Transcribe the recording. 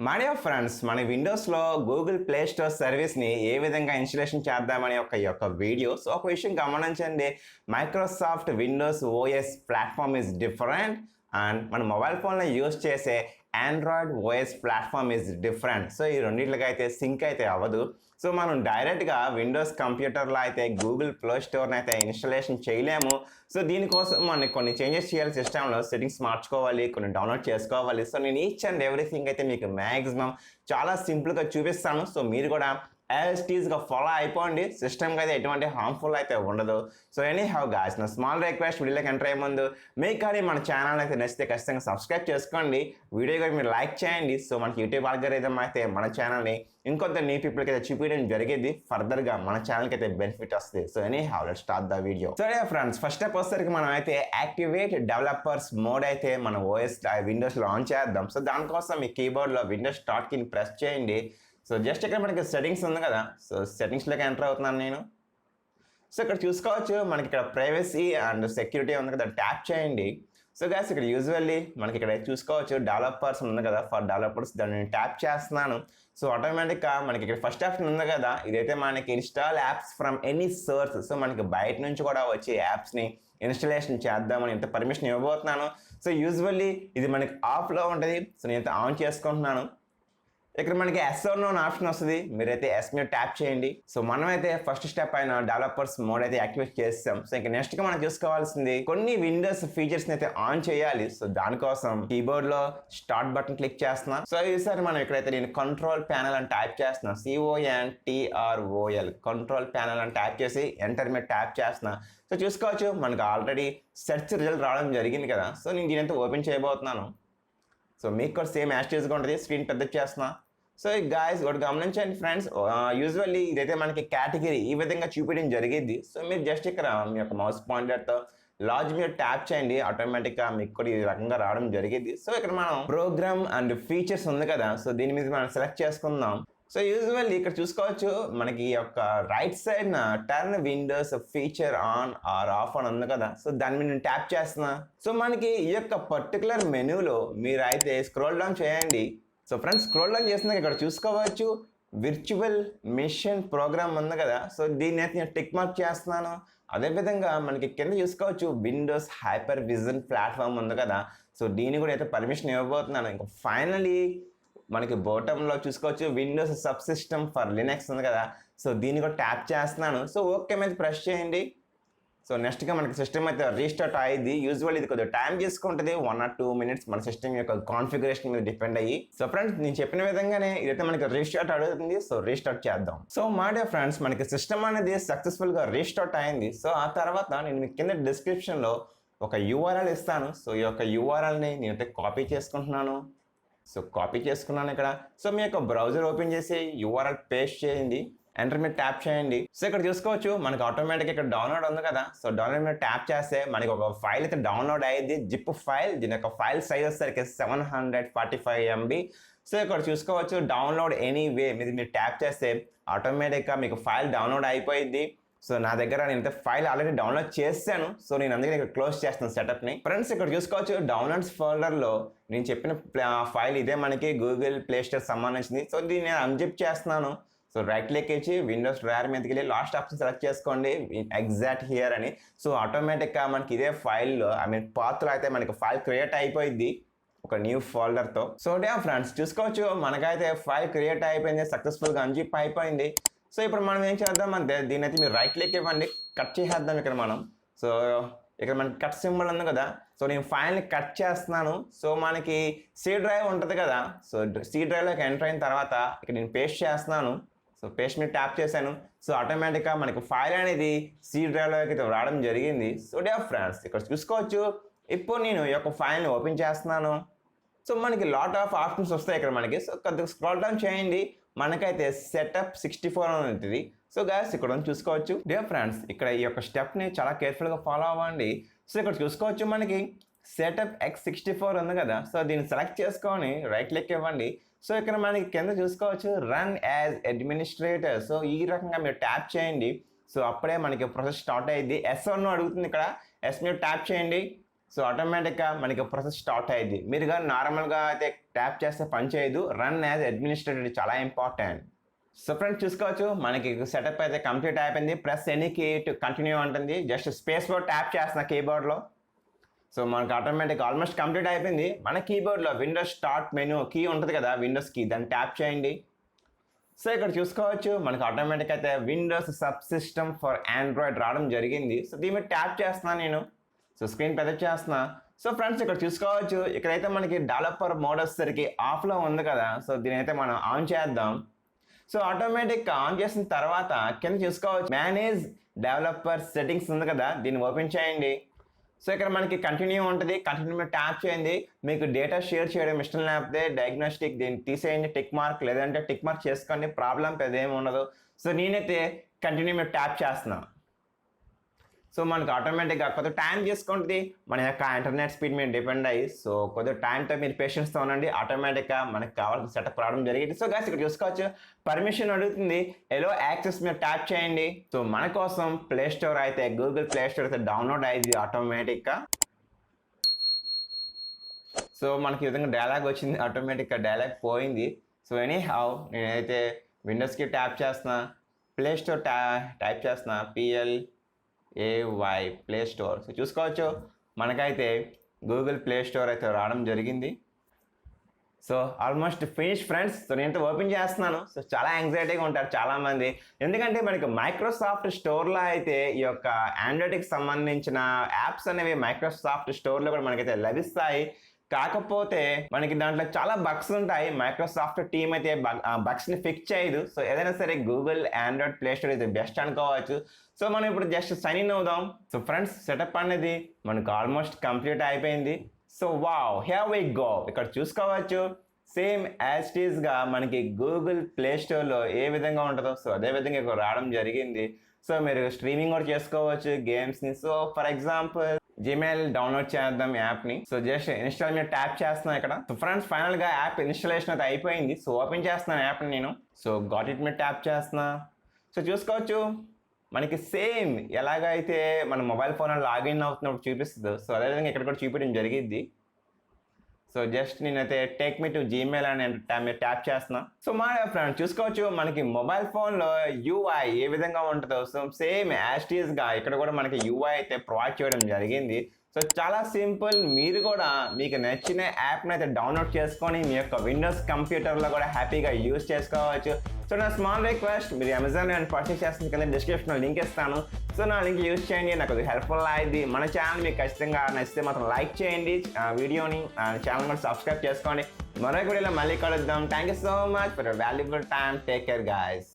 My dear friends, మన విండోస్లో Google play store సర్వీస్ని ఏ విధంగా ఇన్స్టలేషన్ చేద్దామని ఈ యొక్క వీడియో. సో ఒక విషయం గమనించండి, Microsoft Windows OS platform is different and మన మొబైల్ ఫోన్లో యూజ్ చేసే Android OS platform is different. So ఈ రెండింటికి అయితే సింక్ అయితే అవ్వదు. సో మనం డైరెక్ట్గా విండోస్ కంప్యూటర్లో అయితే గూగుల్ ప్లే స్టోర్ని అయితే ఇన్స్టలేషన్ చేయలేము. సో దీనికోసం మనకి కొన్ని చేంజెస్ చేయాలి, సిస్టంలో సెట్టింగ్స్ మార్చుకోవాలి, కొన్ని డౌన్లోడ్ చేసుకోవాలి. సో నేను ఈచ్ అండ్ ఎవ్రీథింగ్ అయితే మీకు మ్యాక్సిమం చాలా సింపుల్గా చూపిస్తాను. సో మీరు కూడా యాజ్ టీజ్గా ఫాలో అయిపోండి. సిస్టమ్కి అయితే ఎటువంటి హార్మ్ఫుల్ అయితే ఉండదు. సో ఎనీ హ్యావ్ గాయ్స్, నా స్మాల్ రిక్వెస్ట్, వీడియోలోకి ఎంటర్ అయ్యే ముందు మీకు కానీ మన ఛానల్ అయితే నచ్చితే ఖచ్చితంగా సబ్స్క్రైబ్ చేసుకోండి. వీడియో కూడా మీరు లైక్ చేయండి. సో మనకి యూట్యూబ్ అల్గోరిథం అయితే మన ఛానల్ని ఇంకొంత న్యూ పీపుల్కి అయితే చూపించడం జరిగేది. ఫర్దర్గా మన ఛానల్కి అయితే బెనిఫిట్ వస్తుంది. So any have let's start the video. So friends, first step వచ్చేసరికి మనం అయితే యాక్టివేట్ డెవలపర్స్ మోడ్ అయితే మన ఓఎస్ విండోస్లో ఆన్ చేద్దాం. సో దానికోసం మీ కీబోర్డ్లో విండోస్ స్టార్ట్ కీని ప్రెస్ చేయండి. సో జస్ట్ ఇక్కడ మనకి సెట్టింగ్స్ ఉంది కదా, సో సెట్టింగ్స్లోకి ఎంటర్ అవుతున్నాను నేను. సో ఇక్కడ చూసుకోవచ్చు, మనకి ఇక్కడ ప్రైవసీ అండ్ సెక్యూరిటీ ఉంది కదా, ట్యాప్ చేయండి. సో గాయ్స్, ఇక్కడ యూజువల్లీ మనకి ఇక్కడ చూసుకోవచ్చు డెవలపర్స్ ఉంది కదా, ఫర్ డెవలపర్స్, దాన్ని నేను ట్యాప్ చేస్తున్నాను. సో ఆటోమేటిక్గా మనకి ఇక్కడ ఫస్ట్ ఆప్షన్ ఉంది కదా, ఇదైతే మనకి install apps from any source. So మనకి బయట నుంచి కూడా వచ్చే యాప్స్ని ఇన్స్టలేషన్ చేద్దామని ఇంత పర్మిషన్ ఇవ్వబోతున్నాను. సో యూజువల్లీ ఇది మనకి ఆఫ్లో ఉంటుంది. సో నేను ఆన్ చేసుకుంటున్నాను. ఇక్కడ మనకి ఎస్ ఆర్ నో ఆప్షన్ వస్తుంది, మీరైతే ఎస్ మీద ట్యాప్ చేయండి. సో మనమైతే ఫస్ట్ స్టెప్ అయిన డెవలపర్స్ మోడ్ అయితే యాక్టివేట్ చేస్తాం. సో ఇంకా నెక్స్ట్గా మనం చూసుకోవాల్సింది కొన్ని విండోస్ ఫీచర్స్ని అయితే ఆన్ చేయాలి. సో దానికోసం కీబోర్డ్లో స్టార్ట్ బటన్ క్లిక్ చేస్తున్నా. సో ఈసారి మనం ఇక్కడైతే నేను కంట్రోల్ ప్యానల్ అని టైప్ చేస్తున్నా, CONTROL కంట్రోల్ ప్యానల్ అని టైప్ చేసి ఎంటర్ మీద ట్యాప్ చేస్తున్నా. సో చూసుకోవచ్చు, మనకు ఆల్రెడీ సెర్చ్ రిజల్ట్ రావడం జరిగింది కదా. సో నేను దీనంతా ఓపెన్ చేయబోతున్నాను. సో మీకు కూడా సేమ్ యాస్టేజ్గా ఉంటుంది. స్క్రీన్ పెద్ద చేస్తున్నా. సో గాయస్, ఒకటి గమనించండి ఫ్రెండ్స్, యూజువల్లీ ఇదైతే మనకి కేటగిరీ ఈ విధంగా చూపించడం జరిగింది. సో మీరు జస్ట్ ఇక్కడ మీ యొక్క మౌస్ పాయింటర్తో లార్జ్ మీద ట్యాప్ చేయండి, ఆటోమేటిక్గా మీకు కూడా ఈ రకంగా రావడం జరిగింది. సో ఇక్కడ మనం ప్రోగ్రామ్ అండ్ ఫీచర్స్ ఉంది కదా, సో దీని మీద మనం సెలెక్ట్ చేసుకుందాం. సో యూజువల్లీ ఇక్కడ చూసుకోవచ్చు, మనకి ఈ యొక్క right side turn Windows feature on or off అని ఉంది కదా. సో దాని మీద నేను ట్యాప్ చేస్తున్నా. సో మనకి ఈ యొక్క పర్టికులర్ మెనూలో మీరు అయితే స్క్రోల్ డౌన్ చేయండి. సో ఫ్రెండ్స్, స్క్రోల్ డౌన్ చేసినాక ఇక్కడ చూసుకోవచ్చు విర్చువల్ మిషన్ ప్రోగ్రామ్ ఉంది కదా. సో దీన్ని అయితే నేను టిక్ మార్క్ చేస్తున్నాను. అదేవిధంగా మనకి కింద చూసుకోవచ్చు విండోస్ హైపర్ విజన్ ప్లాట్ఫామ్ ఉంది కదా. సో దీన్ని కూడా అయితే పర్మిషన్ ఇవ్వబోతున్నాను. ఇంకా ఫైనలీ మనకి బాటంలో చూసుకోవచ్చు Windows subsystem for Linux ఉంది కదా. సో దీన్ని కూడా ట్యాప్ చేస్తున్నాను. సో ఓకే మీద ప్రెస్ చేయండి. సో నెక్స్ట్గా మనకి సిస్టమ్ అయితే రీస్టార్ట్ అయ్యింది. యూజువల్ ఇది కొద్దిగా టైం తీసుకుంటుంది, 1 or 2 minutes మన సిస్టమ్ యొక్క కాన్ఫిగరేషన్ మీద డిపెండ్ అయ్యి. సో ఫ్రెండ్స్, నేను చెప్పిన విధంగానే ఇదైతే మనకి రీస్టార్ట్ అడుగుతుంది. సో రీస్టార్ట్ చేద్దాం. సో మై డియర్ ఫ్రెండ్స్, మనకి సిస్టమ్ అనేది సక్సెస్ఫుల్గా రీస్టార్ట్ అయింది. సో ఆ తర్వాత నేను మీకు కింద డిస్క్రిప్షన్లో ఒక URL ఇస్తాను. సో ఈ యొక్క URLని నేనైతే కాపీ చేసుకుంటున్నాను. సో కాపీ చేసుకున్నాను ఇక్కడ. సో మీ యొక్క బ్రౌజర్ ఓపెన్ చేసి URL పేస్ట్ చేయండి, ఎంటర్ మీద ట్యాప్ చేయండి. సో ఇక్కడ చూసుకోవచ్చు మనకి ఆటోమేటిక్గా ఇక్కడ డౌన్లోడ్ ఉంది కదా. సో డౌన్లోడ్ మీద ట్యాప్ చేస్తే మనకి ఒక ఫైల్ అయితే డౌన్లోడ్ అయ్యింది, జిప్ ఫైల్. దీని యొక్క ఫైల్ సైజ్ వచ్చేసరికి 745 MB. సో ఇక్కడ చూసుకోవచ్చు డౌన్లోడ్ ఎనీవే మీద మీరు ట్యాప్ చేస్తే ఆటోమేటిక్గా మీకు ఫైల్ డౌన్లోడ్ అయిపోయింది. సో నా దగ్గర నేను ఫైల్ ఆల్రెడీ డౌన్లోడ్ చేశాను. సో నేను అందుకే ఇక్కడ క్లోజ్ చేస్తాను సెటప్ని. ఫ్రెండ్స్, ఇక్కడ చూసుకోవచ్చు డౌన్లోడ్స్ ఫోల్డర్లో నేను చెప్పిన ఫైల్ ఇదే మనకి గూగుల్ ప్లే స్టోర్ సంబంధించింది. సో దీన్ని నేను అన్జిప్ చేస్తున్నాను. సో రైట్ క్లిక్ ఇచ్చి విండోస్ డ్రాయర్ మీదకి వెళ్ళి లాస్ట్ ఆప్షన్ సెలెక్ట్ చేసుకోండి, ఎగ్జాక్ట్ హియర్ అని. సో ఆటోమేటిక్గా మనకి ఇదే ఫైల్లో పాత్రలో అయితే మనకి ఫైల్ క్రియేట్ అయిపోయింది ఒక న్యూ ఫోల్డర్తో. సో ఫ్రెండ్స్ చూసుకోవచ్చు మనకైతే ఫైల్ క్రియేట్ అయిపోయింది, సక్సెస్ఫుల్గా అన్జిప్ అయిపోయింది. సో ఇప్పుడు మనం ఏం చేద్దాం అంటే దీని అయితే మీరు రైట్ క్లిక్ ఇవ్వండి, కట్ చేసేద్దాం ఇక్కడ మనం. సో ఇక్కడ మనకి కట్ సింబల్ ఉంది కదా. సో నేను ఫైల్ని కట్ చేస్తున్నాను. సో మనకి C డ్రైవ్ ఉంటుంది కదా. సో C డ్రైవ్లోకి ఎంటర్ అయిన తర్వాత ఇక్కడ నేను పేస్ట్ చేస్తున్నాను. సో పేస్ట్ మీద ట్యాప్ చేశాను. సో ఆటోమేటిక్గా మనకి ఫైల్ అనేది C డ్రైవ్లోకి రావడం జరిగింది. సో ఫ్రెండ్స్, ఇక్కడ చూసుకోవచ్చు ఇప్పుడు నేను ఈ యొక్క ఫైల్ని ఓపెన్ చేస్తున్నాను. సో మనకి లాట్ ఆఫ్ ఆప్షన్స్ వస్తాయి ఇక్కడ మనకి. సో కొద్దిగా స్క్రోల్ డౌన్ చేయండి, మనకైతే సెటప్ 64 అని ఉంటుంది. సో గాయస్, ఇక్కడ చూసుకోవచ్చు డియర్ ఫ్రెండ్స్, ఇక్కడ ఈ యొక్క స్టెప్ని చాలా కేర్ఫుల్గా ఫాలో అవ్వండి. సో ఇక్కడ చూసుకోవచ్చు మనకి సెటప్ X64 ఉంది కదా. సో దీన్ని సెలెక్ట్ చేసుకొని రైట్ క్లిక్ ఇవ్వండి. సో ఇక్కడ మనకి కింద చూసుకోవచ్చు రన్ యాజ్ అడ్మినిస్ట్రేటర్. సో ఈ రకంగా మీరు ట్యాప్ చేయండి. సో అప్పుడే మనకి ప్రాసెస్ స్టార్ట్ అయ్యింది. ఎస్ ఆర్ నో అడుగుతుంది ఇక్కడ, ఎస్ మీరు ట్యాప్ చేయండి. సో ఆటోమేటిక్గా మనకి ప్రాసెస్ స్టార్ట్ అయ్యింది. మీరు కానీ నార్మల్గా అయితే ట్యాప్ చేస్తే పని చేయదు. రన్ యాజ్ అడ్మినిస్ట్రేటర్ చాలా ఇంపార్టెంట్. సో ఫ్రెండ్స్ చూసుకోవచ్చు మనకి సెటప్ అయితే కంప్లీట్ అయిపోయింది. Press any key to continue ఉంటుంది. జస్ట్ స్పేస్ బోర్డ్ ట్యాప్ చేస్తున్నా కీబోర్డ్లో. సో మనకు ఆటోమేటిక్ ఆల్మోస్ట్ కంప్లీట్ అయిపోయింది. మన కీబోర్డ్లో విండోస్ స్టార్ట్ మెనూ కీ ఉంటుంది కదా, విండోస్ కీ, దాన్ని ట్యాప్ చేయండి. సో ఇక్కడ చూసుకోవచ్చు మనకు ఆటోమేటిక్ అయితే Windows subsystem for Android రావడం జరిగింది. సో దీని మీద ట్యాప్ చేస్తున్నాను నేను. సో స్క్రీన్ పెద్ద చేస్తున్నా. సో ఫ్రెండ్స్ ఇక్కడ చూసుకోవచ్చు ఇక్కడైతే మనకి డెవలపర్ మోడ్ వచ్చేసరికి ఆఫ్లో ఉంది కదా. సో దీని అయితే మనం ఆన్ చేద్దాం. సో ఆటోమేటిక్గా ఆన్ చేసిన తర్వాత కింద చూసుకోవచ్చు మేనేజ్ డెవలపర్ సెట్టింగ్స్ ఉంది కదా, దీన్ని ఓపెన్ చేయండి. సో ఇక్కడ మనకి కంటిన్యూ ఉంటుంది. కంటిన్యూ మీద ట్యాప్ చేయండి. మీకు డేటా షేర్ చేయడం ఇష్టం లేకపోతే డయాగ్నోస్టిక్ దీన్ని తీసేయండి, టిక్ మార్క్, లేదంటే టిక్ మార్క్ చేసుకోండి, ప్రాబ్లం పెద్దేమి ఉండదు. సో నేనైతే కంటిన్యూ మీద ట్యాప్ చేస్తున్నాను. సో మనకు ఆటోమేటిక్గా కొద్దిగా టైం తీసుకుంటుంది మన యొక్క ఇంటర్నెట్ స్పీడ్ మీద డిపెండ్ అయ్యి. సో కొద్దిగా టైంతో మీరు పేషెన్స్తో ఉండండి, ఆటోమేటిక్గా మనకు కావాల్సిన సెటప్ రావడం జరిగింది. సో గాయ్స్ ఇక్కడ చూసుకోవచ్చు పర్మిషన్ అడుగుతుంది, ఎలో యాక్సెస్ మీద ట్యాప్ చేయండి. సో మన కోసం ప్లే స్టోర్ అయితే గూగుల్ ప్లే స్టోర్ అయితే డౌన్లోడ్ అయ్యింది ఆటోమేటిక్గా. సో మనకి ఈ విధంగా డైలాగ్ వచ్చింది, ఆటోమేటిక్గా డైలాగ్ పోయింది. సో ఎనీ హౌ నేనైతే విండోస్కి ట్యాప్ చేస్తున్నా, ప్లే స్టోర్ టైప్ చేస్తున్నా, PLAY ప్లే స్టోర్. సో చూసుకోవచ్చు మనకైతే గూగుల్ ప్లే స్టోర్ అయితే రావడం జరిగింది. So almost finish friends. So నేనైతే ఓపెన్ చేస్తున్నాను. సో చాలా యాంగ్జైటీగా ఉంటారు చాలామంది, ఎందుకంటే మనకి మైక్రోసాఫ్ట్ స్టోర్లో అయితే ఈ యొక్క ఆండ్రాయిడ్కి సంబంధించిన యాప్స్ అనేవి మైక్రోసాఫ్ట్ స్టోర్లో కూడా మనకైతే లభిస్తాయి. కాకపోతే మనకి దాంట్లో చాలా బగ్స్ ఉంటాయి. మైక్రోసాఫ్ట్ టీమ్ అయితే బగ్స్ని ఫిక్స్ చేయదు. సో ఏదైనా సరే గూగుల్ ఆండ్రాయిడ్ ప్లే స్టోర్ అయితే బెస్ట్ అనుకోవచ్చు. సో మనం ఇప్పుడు జస్ట్ సైన్ ఇన్ అవుదాం. సో ఫ్రెండ్స్ సెటప్ అనేది మనకు ఆల్మోస్ట్ కంప్లీట్ అయిపోయింది. So wow, here we go. ఇక్కడ చూసుకోవచ్చు సేమ్ యాజ్ ఇట్ ఈస్గా మనకి గూగుల్ ప్లే స్టోర్లో ఏ విధంగా ఉంటుందో సో అదే విధంగా ఇక్కడ రావడం జరిగింది. సో మీరు స్ట్రీమింగ్ కూడా చేసుకోవచ్చు గేమ్స్ని. So for example Gmail download చేద్దాం యాప్ని. సో జస్ట్ ఇన్స్టాల్ మీద ట్యాప్ చేస్తున్నాను ఇక్కడ. సో ఫ్రెండ్స్ ఫైనల్గా యాప్ ఇన్స్టాలేషన్ అయితే అయిపోయింది. సో ఓపెన్ చేస్తున్నాను యాప్ని నేను. సో గాట్ ఇట్ మీద ట్యాప్ చేస్తున్నా. సో చూసుకోవచ్చు మనకి సేమ్ ఎలాగైతే మన మొబైల్ ఫోన్లో లాగిన్ అవుతున్నప్పుడు చూపిస్తుందో సో అదేవిధంగా ఇక్కడ కూడా చూపించడం జరిగింది. సో జస్ట్ నేనైతే టేక్ మీ టు జీమెయిల్ అని ట్యాప్ చేస్తున్నా. సో మా ఫ్రెండ్స్ చూసుకోవచ్చు మనకి మొబైల్ ఫోన్లో UI ఏ విధంగా ఉంటుందో సో సేమ్ యాస్టీస్గా ఇక్కడ కూడా మనకి UI అయితే ప్రొవైడ్ చేయడం జరిగింది. సో చాలా సింపుల్. మీరు కూడా మీకు నచ్చిన యాప్ని అయితే డౌన్లోడ్ చేసుకొని మీ యొక్క విండోస్ కంప్యూటర్లో కూడా హ్యాపీగా యూజ్ చేసుకోవచ్చు. సో నా స్మాల్ రిక్వెస్ట్, మీరు అమెజాన్ అండ్ పర్చేస్ చేసిన కింద డిస్క్రిప్షన్లో లింక్ ఇస్తాను. సో నా లింక్ యూజ్ చేయండి, నాకు అది హెల్ప్ఫుల్ అయింది. మన ఛానల్ మీకు ఖచ్చితంగా నచ్చితే మాత్రం లైక్ చేయండి వీడియోని, ఛానల్ కూడా సబ్స్క్రైబ్ చేసుకోండి. మరొక వీడియోలో మళ్ళీ కలుద్దాం. Thank you so much for your valuable time. Take care guys.